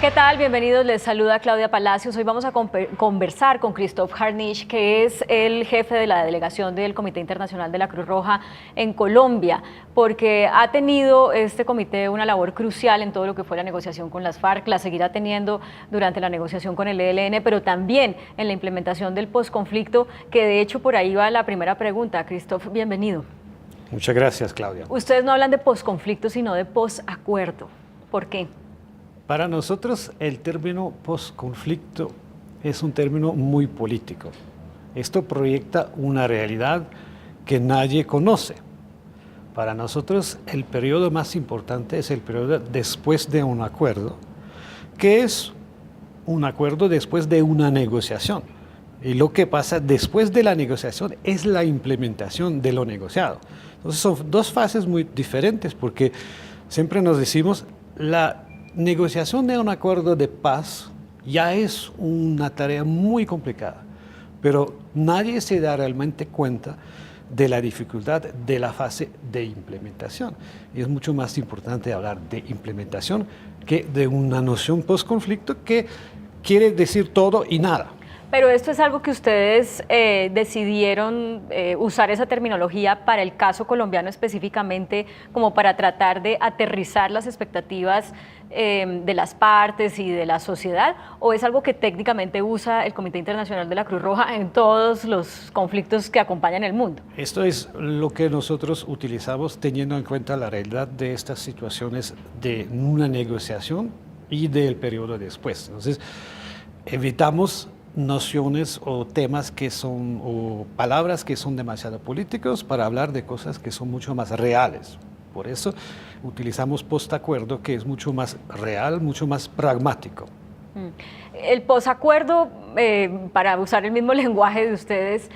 ¿Qué tal? Bienvenidos, les saluda Claudia Palacios. Hoy vamos a conversar con Christoph Harnisch, que es el jefe de la delegación del Comité Internacional de la Cruz Roja en Colombia, porque ha tenido este comité una labor crucial en todo lo que fue la negociación con las FARC, la seguirá teniendo durante la negociación con el ELN, pero también en la implementación del posconflicto, que de hecho por ahí va la primera pregunta. Christoph, bienvenido. Muchas gracias, Claudia. Ustedes no hablan de posconflicto, sino de posacuerdo. ¿Por qué? Para nosotros el término posconflicto es un término muy político. Esto proyecta una realidad que nadie conoce. Para nosotros el periodo más importante es el periodo después de un acuerdo, que es un acuerdo después de una negociación. Y lo que pasa después de la negociación es la implementación de lo negociado. Entonces son dos fases muy diferentes, porque siempre nos decimos la negociación de un acuerdo de paz ya es una tarea muy complicada, pero nadie se da realmente cuenta de la dificultad de la fase de implementación. Y es mucho más importante hablar de implementación que de una noción post-conflicto que quiere decir todo y nada. Pero esto es algo que ustedes decidieron usar esa terminología para el caso colombiano específicamente, como para tratar de aterrizar las expectativas de las partes y de la sociedad, ¿o es algo que técnicamente usa el Comité Internacional de la Cruz Roja en todos los conflictos que acompañan el mundo? Esto es lo que nosotros utilizamos teniendo en cuenta la realidad de estas situaciones de una negociación y del periodo después. Entonces, evitamos nociones o temas que son, o palabras que son demasiado políticos para hablar de cosas que son mucho más reales. Por eso utilizamos postacuerdo, que es mucho más real, mucho más pragmático. El posacuerdo, para usar el mismo lenguaje de ustedes,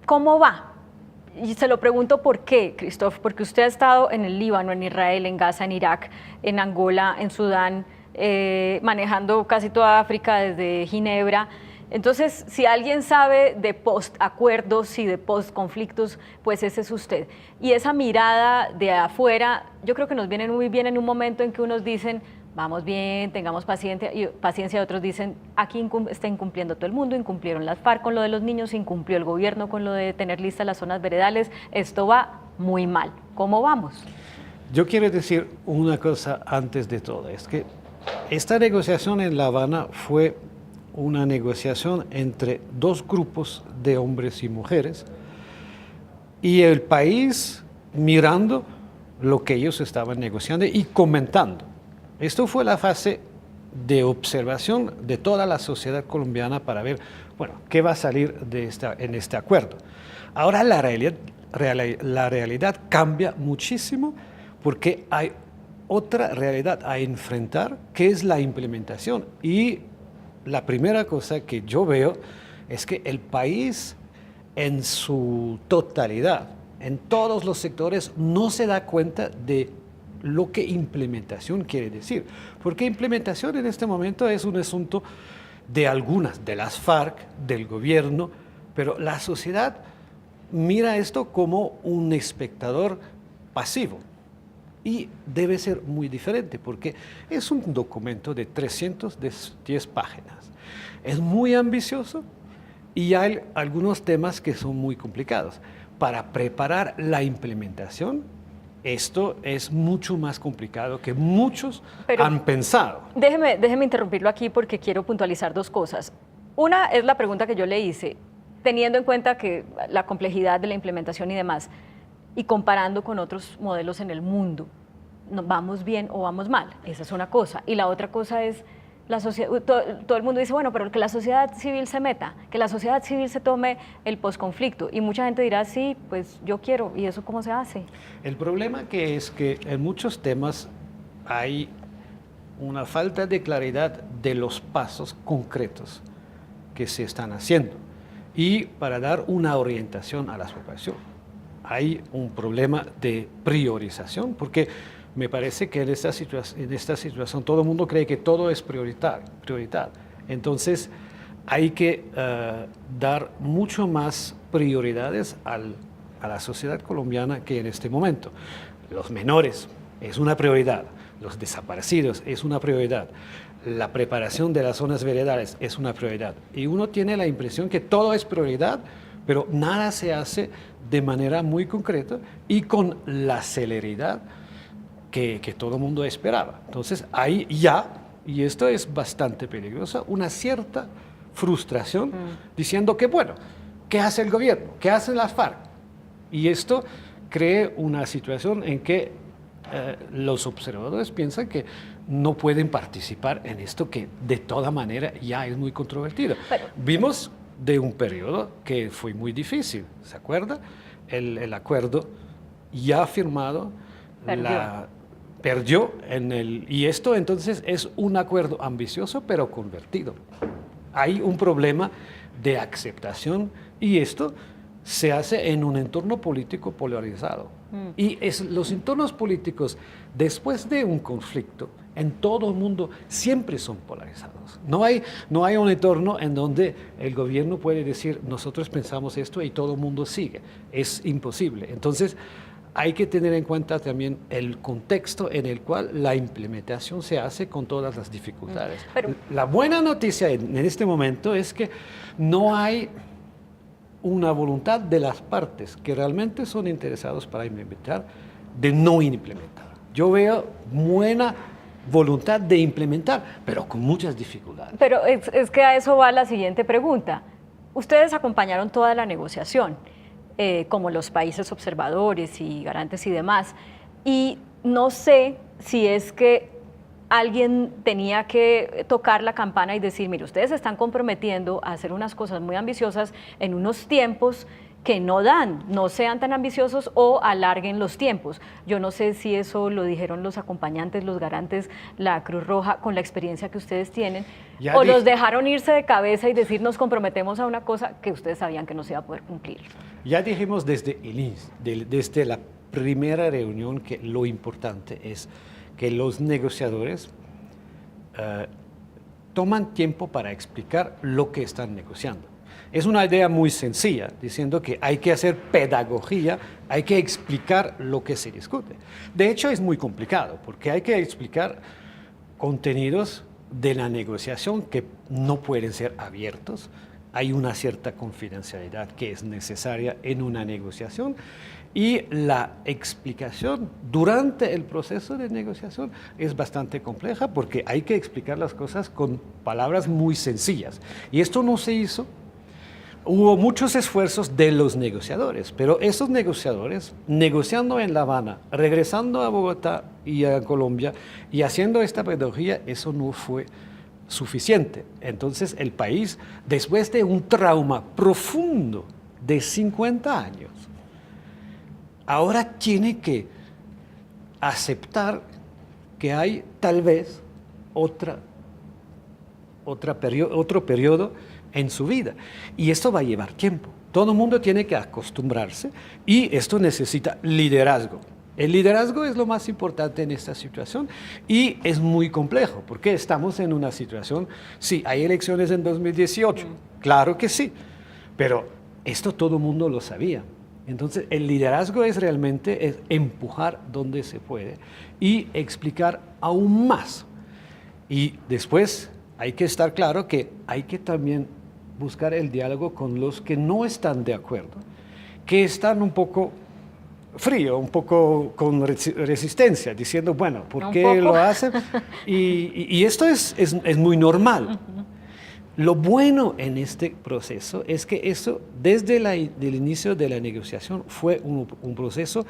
¿cómo va? Y se lo pregunto por qué, Christoph, porque usted ha estado en el Líbano, en Israel, en Gaza, en Irak, en Angola, en Sudán, manejando casi toda África desde Ginebra. Entonces, si alguien sabe de post-acuerdos y de post-conflictos, pues ese es usted. Y esa mirada de afuera, yo creo que nos viene muy bien en un momento en que unos dicen, vamos bien, tengamos paciencia, y otros dicen, aquí está incumpliendo todo el mundo, incumplieron las FARC con lo de los niños, incumplió el gobierno con lo de tener listas las zonas veredales, esto va muy mal. ¿Cómo vamos? Yo quiero decir una cosa antes de todo, es que esta negociación en La Habana fue una negociación entre dos grupos de hombres y mujeres y el país mirando lo que ellos estaban negociando y comentando. Esto fue la fase de observación de toda la sociedad colombiana para ver, bueno, qué va a salir en este acuerdo. Ahora la realidad cambia muchísimo porque hay otra realidad a enfrentar, que es la implementación. Y la primera cosa que yo veo es que el país en su totalidad, en todos los sectores, no se da cuenta de lo que implementación quiere decir. Porque implementación en este momento es un asunto de algunas, de las FARC, del gobierno, pero la sociedad mira esto como un espectador pasivo. Y debe ser muy diferente porque es un documento de 310 páginas. Es muy ambicioso y hay algunos temas que son muy complicados. Para preparar la implementación, esto es mucho más complicado que muchos han pensado. Déjeme interrumpirlo aquí porque quiero puntualizar dos cosas. Una es la pregunta que yo le hice, teniendo en cuenta que la complejidad de la implementación y demás, y comparando con otros modelos en el mundo, ¿vamos bien o vamos mal? Esa es una cosa. Y la otra cosa es, la sociedad, todo el mundo dice, bueno, pero que la sociedad civil se meta, que la sociedad civil se tome el posconflicto. Y mucha gente dirá, sí, pues yo quiero. ¿Y eso cómo se hace? El problema que es que en muchos temas hay una falta de claridad de los pasos concretos que se están haciendo. Y para dar una orientación a la población, hay un problema de priorización, porque me parece que en esta situación todo el mundo cree que todo es prioridad. Entonces hay que dar mucho más prioridades a la sociedad colombiana que en este momento. Los menores es una prioridad, los desaparecidos es una prioridad, la preparación de las zonas veredales es una prioridad. Y uno tiene la impresión que todo es prioridad, pero nada se hace de manera muy concreta y con la celeridad que todo el mundo esperaba. Entonces hay ya, y esto es bastante peligroso, una cierta frustración diciendo que, bueno, ¿qué hace el gobierno? ¿Qué hacen las FARC? Y esto crea una situación en que los observadores piensan que no pueden participar en esto que de toda manera ya es muy controvertido. Vimos de un periodo que fue muy difícil, ¿se acuerda? El acuerdo ya firmado perdió y esto entonces es un acuerdo ambicioso pero convertido. Hay un problema de aceptación y esto se hace en un entorno político polarizado. Y los entornos políticos, después de un conflicto, en todo el mundo siempre son polarizados. No hay un entorno en donde el gobierno puede decir, nosotros pensamos esto y todo el mundo sigue. Es imposible. Entonces, hay que tener en cuenta también el contexto en el cual la implementación se hace con todas las dificultades. La buena noticia en este momento es que no hay una voluntad de las partes que realmente son interesados para implementar, de no implementar. Yo veo buena voluntad de implementar, pero con muchas dificultades. Pero es que a eso va la siguiente pregunta. Ustedes acompañaron toda la negociación, como los países observadores y garantes y demás, y no sé si es que alguien tenía que tocar la campana y decir, mire, ustedes se están comprometiendo a hacer unas cosas muy ambiciosas en unos tiempos que no dan, no sean tan ambiciosos o alarguen los tiempos. Yo no sé si eso lo dijeron los acompañantes, los garantes, la Cruz Roja, con la experiencia que ustedes tienen, o los dejaron irse de cabeza y decir, nos comprometemos a una cosa que ustedes sabían que no se iba a poder cumplir. Ya dijimos desde la primera reunión que lo importante es que los negociadores toman tiempo para explicar lo que están negociando. Es una idea muy sencilla, diciendo que hay que hacer pedagogía, hay que explicar lo que se discute. De hecho, es muy complicado, porque hay que explicar contenidos de la negociación que no pueden ser abiertos. Hay una cierta confidencialidad que es necesaria en una negociación y la explicación durante el proceso de negociación es bastante compleja porque hay que explicar las cosas con palabras muy sencillas. Y esto no se hizo. Hubo muchos esfuerzos de los negociadores, pero esos negociadores, negociando en La Habana, regresando a Bogotá y a Colombia y haciendo esta pedagogía, eso no fue suficiente. Entonces el país, después de un trauma profundo de 50 años, ahora tiene que aceptar que hay tal vez otro periodo en su vida. Y esto va a llevar tiempo. Todo el mundo tiene que acostumbrarse y esto necesita liderazgo. El liderazgo es lo más importante en esta situación y es muy complejo porque estamos en una situación, sí, hay elecciones en 2018, claro que sí, pero esto todo el mundo lo sabía. Entonces, el liderazgo es realmente empujar donde se puede y explicar aún más. Y después hay que estar claro que hay que también buscar el diálogo con los que no están de acuerdo, que están un poco frío, un poco con resistencia, diciendo, bueno, ¿por qué lo hacen? Y esto es muy normal. Lo bueno en este proceso es que eso, desde el inicio de la negociación, fue un proceso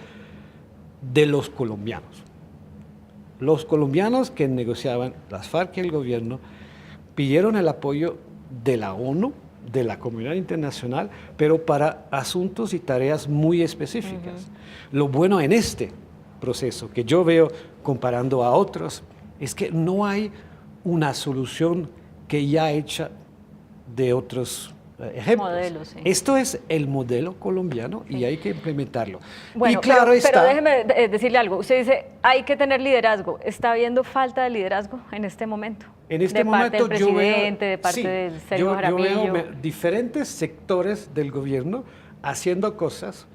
de los colombianos. Los colombianos que negociaban, las FARC y el gobierno, pidieron el apoyo de la ONU, de la comunidad internacional, pero para asuntos y tareas muy específicas. Lo bueno en este proceso, que yo veo comparando a otros, es que no hay una solución que ya hecha de otros ejemplos. Modelos, sí. Esto es el modelo colombiano y hay que implementarlo. Bueno, y claro pero déjeme decirle algo. Usted dice, hay que tener liderazgo. ¿Está habiendo falta de liderazgo en este momento? En este momento parte del presidente, de parte del Sergio Jaramillo. Yo veo diferentes sectores del gobierno haciendo cosas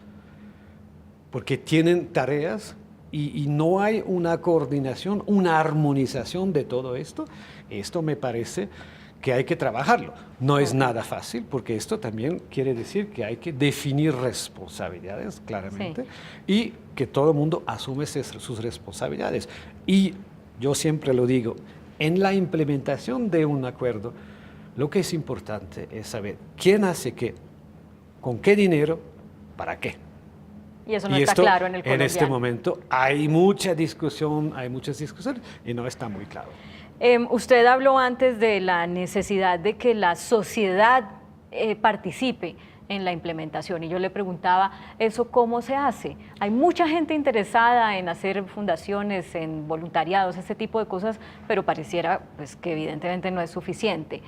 porque tienen tareas y no hay una coordinación, una armonización de todo esto, esto me parece que hay que trabajarlo. No es nada fácil, porque esto también quiere decir que hay que definir responsabilidades claramente y que todo el mundo asume sus responsabilidades. Y yo siempre lo digo, en la implementación de un acuerdo, lo que es importante es saber quién hace qué, con qué dinero, para qué. Y eso no está claro en el colombiano. En este momento hay mucha discusión, hay muchas discusiones y no está muy claro. Usted habló antes de la necesidad de que la sociedad participe en la implementación y yo le preguntaba, ¿eso cómo se hace? Hay mucha gente interesada en hacer fundaciones, en voluntariados, este tipo de cosas, pero pareciera pues, que evidentemente no es suficiente.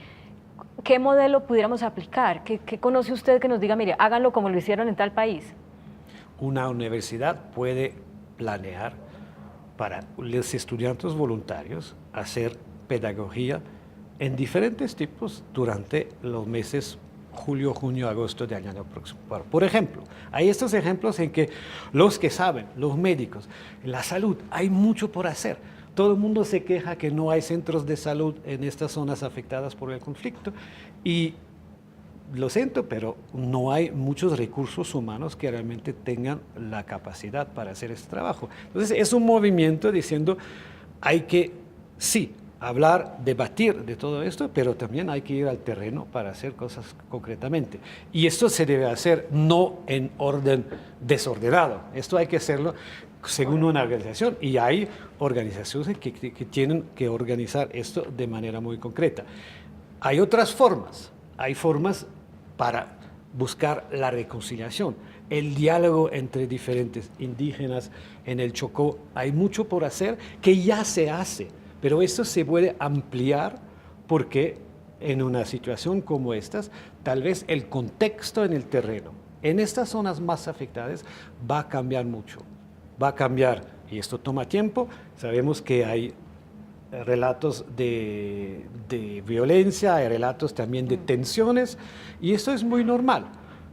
¿Qué modelo pudiéramos aplicar? ¿Qué conoce usted que nos diga, mire, háganlo como lo hicieron en tal país? Una universidad puede planear para los estudiantes voluntarios hacer pedagogía en diferentes tipos durante los meses julio, junio, agosto del año próximo. Por ejemplo, hay estos ejemplos en que los que saben, los médicos, la salud, hay mucho por hacer. Todo el mundo se queja que no hay centros de salud en estas zonas afectadas por el conflicto y lo siento, pero no hay muchos recursos humanos que realmente tengan la capacidad para hacer este trabajo. Entonces, es un movimiento diciendo, hay que, sí, hablar, debatir de todo esto, pero también hay que ir al terreno para hacer cosas concretamente. Y esto se debe hacer no en orden desordenado, esto hay que hacerlo según una organización, y hay organizaciones que tienen que organizar esto de manera muy concreta. Hay otras formas, hay formas para buscar la reconciliación, el diálogo entre diferentes indígenas en el Chocó. Hay mucho por hacer que ya se hace, pero esto se puede ampliar porque en una situación como estas, tal vez el contexto en el terreno, en estas zonas más afectadas, va a cambiar mucho. Va a cambiar, y esto toma tiempo. Sabemos que hay relatos de violencia, hay relatos también de tensiones, y esto es muy normal.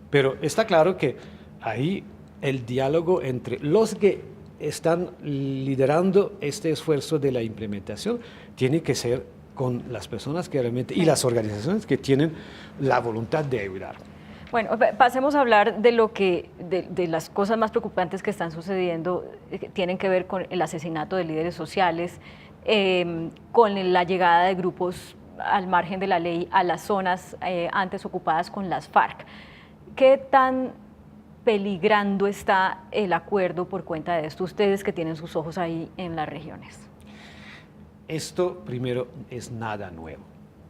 Pero está claro que ahí el diálogo entre los que están liderando este esfuerzo de la implementación tiene que ser con las personas que realmente, y las organizaciones que tienen la voluntad de ayudar. Bueno, pasemos a hablar de lo que, de las cosas más preocupantes que están sucediendo, que tienen que ver con el asesinato de líderes sociales, con la llegada de grupos al margen de la ley a las zonas antes ocupadas con las FARC. ¿Qué tan peligrando está el acuerdo por cuenta de esto? Ustedes que tienen sus ojos ahí en las regiones. Esto, primero, es nada nuevo.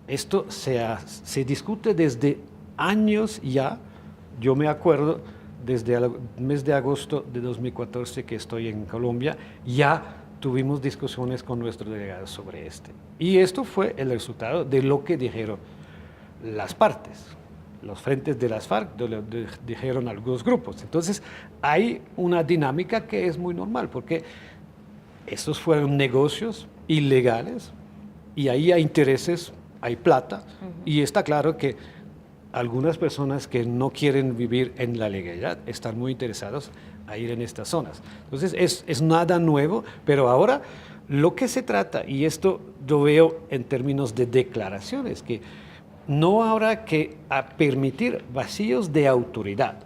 Esto se discute desde años ya. Yo me acuerdo desde el mes de agosto de 2014 que estoy en Colombia, ya tuvimos discusiones con nuestros delegados sobre este. Y esto fue el resultado de lo que dijeron las partes, los frentes de las FARC, dijeron algunos grupos. Entonces, hay una dinámica que es muy normal, porque estos fueron negocios ilegales y ahí hay intereses, hay plata, y está claro que algunas personas que no quieren vivir en la legalidad están muy interesados a ir en estas zonas. Entonces, es nada nuevo, pero ahora lo que se trata, y esto yo veo en términos de declaraciones, que no habrá que permitir vacíos de autoridad.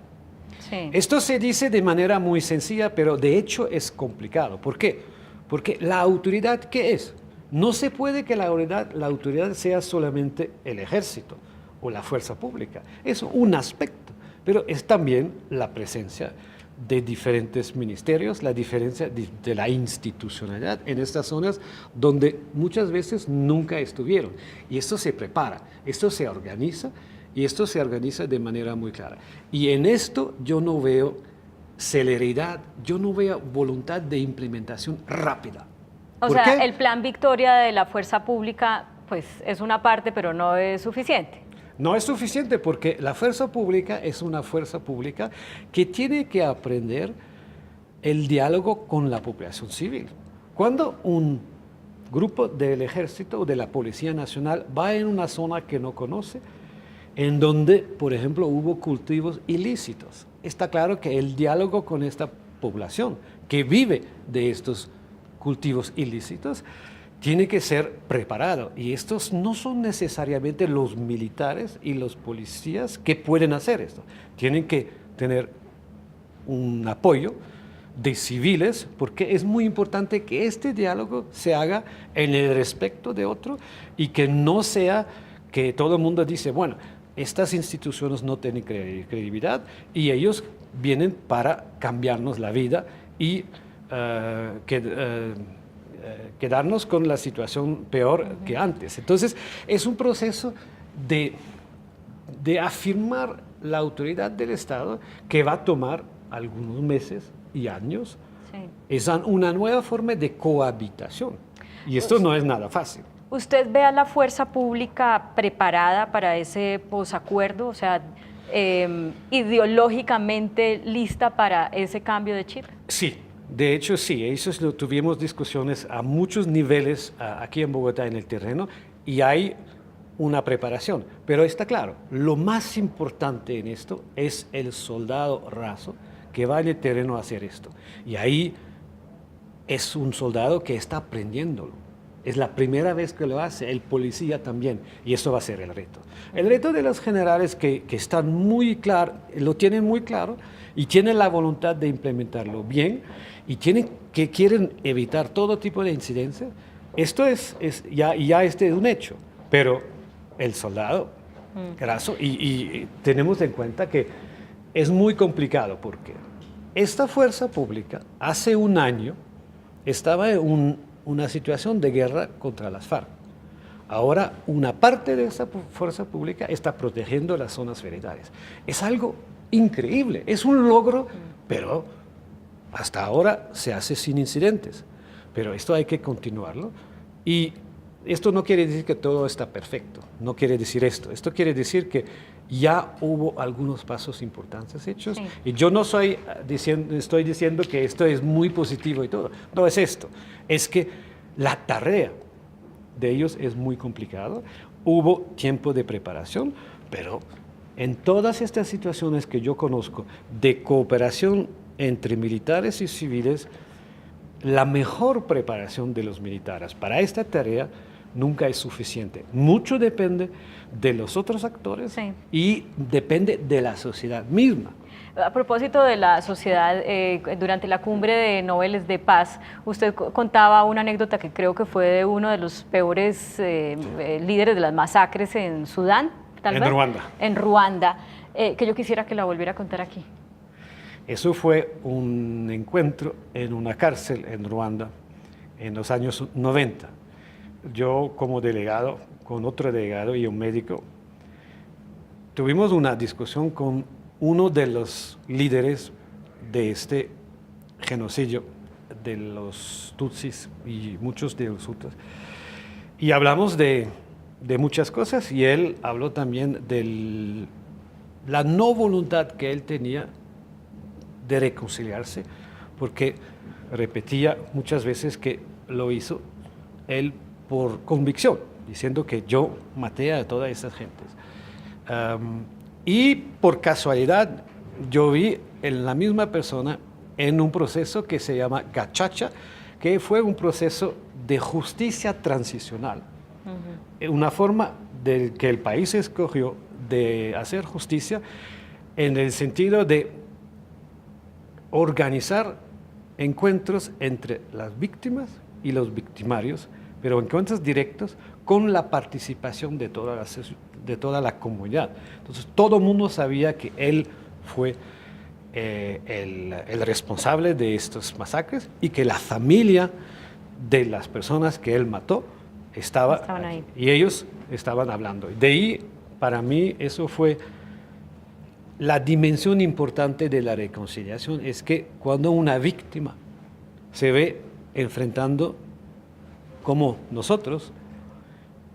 Sí. Esto se dice de manera muy sencilla, pero de hecho es complicado. ¿Por qué? Porque la autoridad, ¿qué es? No se puede que la autoridad sea solamente el ejército o la fuerza pública. Es un aspecto, pero es también la presencia de diferentes ministerios, la diferencia de la institucionalidad en estas zonas donde muchas veces nunca estuvieron. Y esto se prepara, esto se organiza, y esto se organiza de manera muy clara. Y en esto yo no veo celeridad, yo no veo voluntad de implementación rápida. O sea, el plan Victoria de la fuerza pública pues es una parte, pero no es suficiente. No es suficiente porque la fuerza pública es una fuerza pública que tiene que aprender el diálogo con la población civil. Cuando un grupo del ejército o de la Policía Nacional va en una zona que no conoce, en donde, por ejemplo, hubo cultivos ilícitos, está claro que el diálogo con esta población que vive de estos cultivos ilícitos tiene que ser preparado. Y estos no son necesariamente los militares y los policías que pueden hacer esto. Tienen que tener un apoyo de civiles, porque es muy importante que este diálogo se haga en el respeto de otro y que no sea que todo el mundo dice, bueno, estas instituciones no tienen credibilidad y ellos vienen para cambiarnos la vida y quedarnos con la situación peor que antes. Entonces, es un proceso de afirmar la autoridad del Estado que va a tomar algunos meses y años. Sí. Es una nueva forma de cohabitación. Y esto no es nada fácil. ¿Usted ve a la fuerza pública preparada para ese posacuerdo? O sea, ideológicamente lista para ese cambio de chip? Sí, de hecho sí. Eso tuvimos discusiones a muchos niveles aquí en Bogotá en el terreno y hay una preparación. Pero está claro, lo más importante en esto es el soldado raso que va en el terreno a hacer esto. Y ahí es un soldado que está aprendiéndolo. Es la primera vez que lo hace, el policía también, y eso va a ser el reto. El reto de los generales que están muy claros, lo tienen muy claro y tienen la voluntad de implementarlo bien y quieren evitar todo tipo de incidencias. Esto ya es un hecho, pero el soldado raso, y tenemos en cuenta que es muy complicado porque esta fuerza pública hace un año estaba en una situación de guerra contra las FARC. Ahora, una parte de esa fuerza pública está protegiendo las zonas veredales. Es algo increíble, es un logro, pero hasta ahora se hace sin incidentes. Pero esto hay que continuarlo. Y esto no quiere decir que todo está perfecto, no quiere decir esto. Esto quiere decir que ya hubo algunos pasos importantes hechos. Sí. Y yo no estoy diciendo que esto es muy positivo y todo. No es esto. Es que la tarea de ellos es muy complicada. Hubo tiempo de preparación, pero en todas estas situaciones que yo conozco de cooperación entre militares y civiles, la mejor preparación de los militares para esta tarea nunca es suficiente. Mucho depende de los otros actores, sí, y depende de la sociedad misma. A propósito de la sociedad, durante la cumbre de Nobel de Paz, usted contaba una anécdota que creo que fue de uno de los peores líderes de las masacres en Sudán, tal vez. En Ruanda. En Ruanda, que yo quisiera que la volviera a contar aquí. Eso fue un encuentro en una cárcel en Ruanda en los años 90. Yo como delegado, con otro delegado y un médico, tuvimos una discusión con uno de los líderes de este genocidio de los Tutsis y muchos de los Hutus. Y hablamos de muchas cosas y él habló también de la no voluntad que él tenía de reconciliarse, porque repetía muchas veces que lo hizo él por convicción, diciendo que yo maté a todas esas gentes. Y por casualidad yo vi en la misma persona en un proceso que se llama Gachacha, que fue un proceso de justicia transicional. Una forma de que el país escogió de hacer justicia en el sentido de organizar encuentros entre las víctimas y los victimarios, pero encuentros directos con la participación de toda la comunidad. Entonces, todo el mundo sabía que él fue el responsable de estos masacres y que la familia de las personas que él mató estaban ahí. Y ellos estaban hablando. De ahí, para mí, eso fue la dimensión importante de la reconciliación, es que cuando una víctima se ve enfrentando como nosotros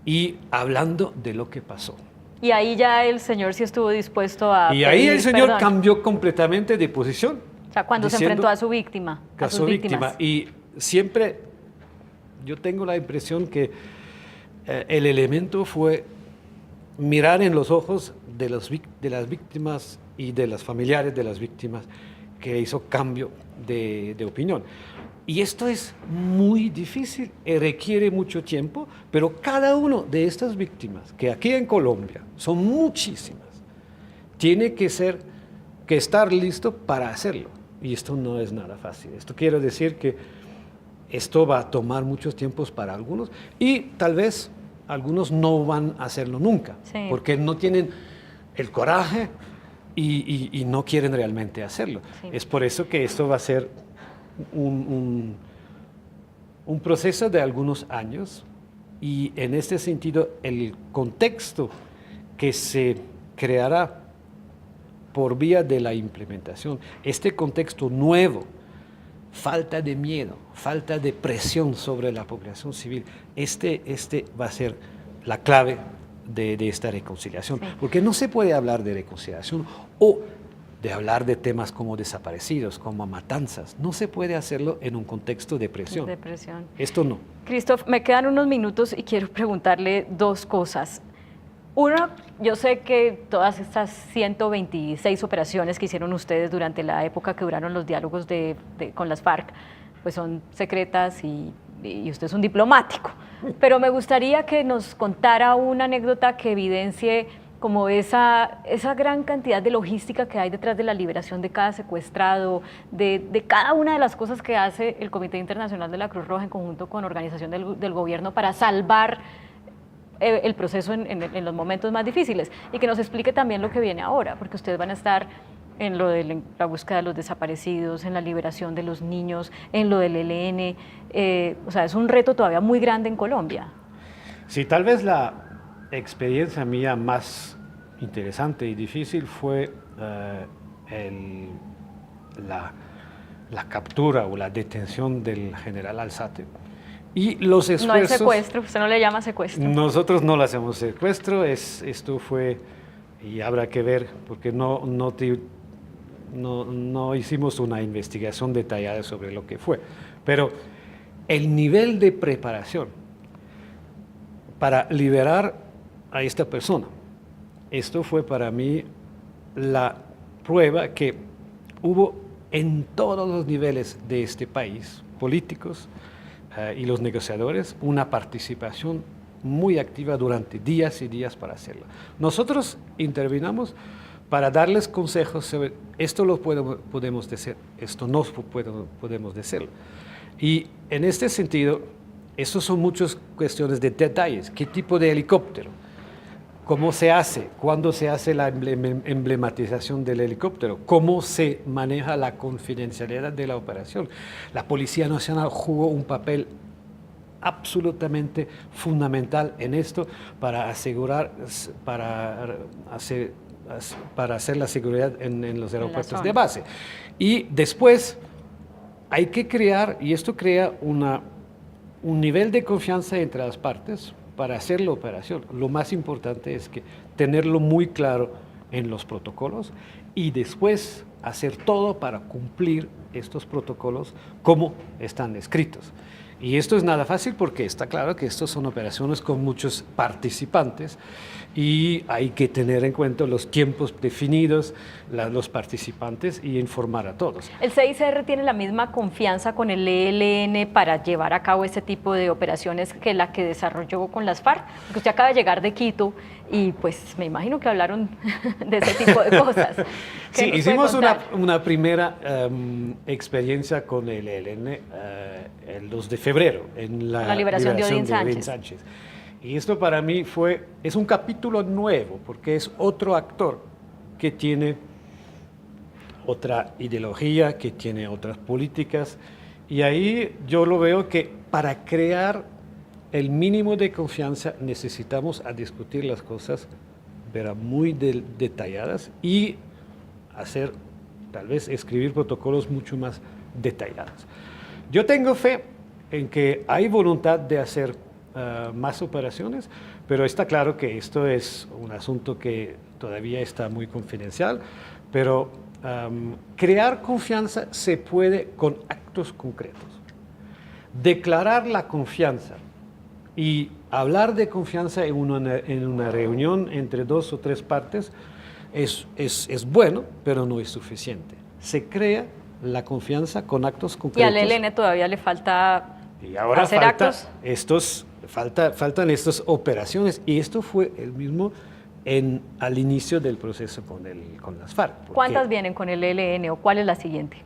y hablando de lo que pasó. Y ahí ya el señor sí estuvo dispuesto a Y ahí el señor cambió completamente de posición. O sea, cuando se enfrentó a su víctima, a sus víctimas. Y siempre yo tengo la impresión que el elemento fue mirar en los ojos de las víctimas y de los familiares de las víctimas que hizo cambio de opinión. Y esto es muy difícil y requiere mucho tiempo, pero cada una de estas víctimas, que aquí en Colombia son muchísimas, tiene que estar listo para hacerlo. Y esto no es nada fácil. Esto quiere decir que esto va a tomar muchos tiempos para algunos y tal vez algunos no van a hacerlo nunca, sí, porque no tienen el coraje y no quieren realmente hacerlo. Sí. Es por eso que esto va a ser un proceso de algunos años y en este sentido el contexto que se creará por vía de la implementación, este contexto nuevo, falta de miedo, falta de presión sobre la población civil, este va a ser la clave de esta reconciliación, Sí. porque no se puede hablar de reconciliación o de hablar de temas como desaparecidos, como matanzas. No se puede hacerlo en un contexto de presión. Depresión. Esto no. Christoph, me quedan unos minutos y quiero preguntarle dos cosas. Uno, yo sé que todas estas 126 operaciones que hicieron ustedes durante la época que duraron los diálogos con las FARC, pues son secretas y usted es un diplomático. Pero me gustaría que nos contara una anécdota que evidencie como esa gran cantidad de logística que hay detrás de la liberación de cada secuestrado, de cada una de las cosas que hace el Comité Internacional de la Cruz Roja en conjunto con organización del gobierno para salvar el proceso en los momentos más difíciles, y que nos explique también lo que viene ahora, porque ustedes van a estar en lo de la búsqueda de los desaparecidos, en la liberación de los niños, en lo del ELN, o sea, es un reto todavía muy grande en Colombia. Sí, tal vez la experiencia mía más interesante y difícil fue la captura o la detención del general Alzate. Y los esfuerzos... No hay secuestro, usted no le llama secuestro. Nosotros no le hacemos secuestro, esto fue, y habrá que ver, porque no hicimos una investigación detallada sobre lo que fue, pero el nivel de preparación para liberar a esta persona, esto fue para mí la prueba que hubo en todos los niveles de este país, políticos, y los negociadores, una participación muy activa durante días y días para hacerlo. Nosotros intervinamos para darles consejos sobre esto lo podemos decir, esto no podemos decirlo. Y en este sentido, estos son muchas cuestiones de detalles. ¿Qué tipo de helicóptero? ¿Cómo se hace? ¿Cuándo se hace la emblematización del helicóptero? ¿Cómo se maneja la confidencialidad de la operación? La Policía Nacional jugó un papel absolutamente fundamental en esto para asegurar, para hacer la seguridad en los aeropuertos de base. Y después hay que crear, y esto crea un nivel de confianza entre las partes, para hacer la operación. Lo más importante es que tenerlo muy claro en los protocolos y después hacer todo para cumplir estos protocolos como están escritos. Y esto es nada fácil porque está claro que estas son operaciones con muchos participantes y hay que tener en cuenta los tiempos definidos, los participantes y informar a todos. ¿El CICR tiene la misma confianza con el ELN para llevar a cabo este tipo de operaciones que la que desarrolló con las FARC? Porque usted acaba de llegar de Quito y pues me imagino que hablaron de ese tipo de cosas. Sí, hicimos una primera experiencia con el ELN el 2 de febrero en la liberación de Odín Sánchez. Y esto para mí es un capítulo nuevo, porque es otro actor que tiene otra ideología, que tiene otras políticas, y ahí yo lo veo que para crear el mínimo de confianza necesitamos a discutir las cosas muy detalladas y tal vez escribir protocolos mucho más detallados. Yo tengo fe en que hay voluntad de hacer más operaciones, pero está claro que esto es un asunto que todavía está muy confidencial, pero crear confianza se puede con actos concretos. Declarar la confianza y hablar de confianza en una reunión entre 2 o 3 partes es bueno, pero no es suficiente. se crea la confianza con actos Y concretos. al ELN todavía le falta Y ahora hacer actos. faltan estas operaciones, y esto fue el mismo al inicio del proceso con las FARC. porque- ¿Cuántas vienen con el ELN o cuál es la siguiente?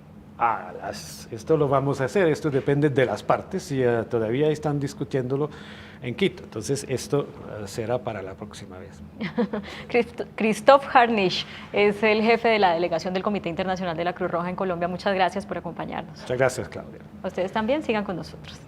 Esto lo vamos a hacer, esto depende de las partes y todavía están discutiéndolo en Quito. Entonces esto será para la próxima vez. Christophe Harnisch es el jefe de la delegación del Comité Internacional de la Cruz Roja en Colombia. Muchas gracias por acompañarnos. Muchas gracias, Claudia. A ustedes también, sigan con nosotros.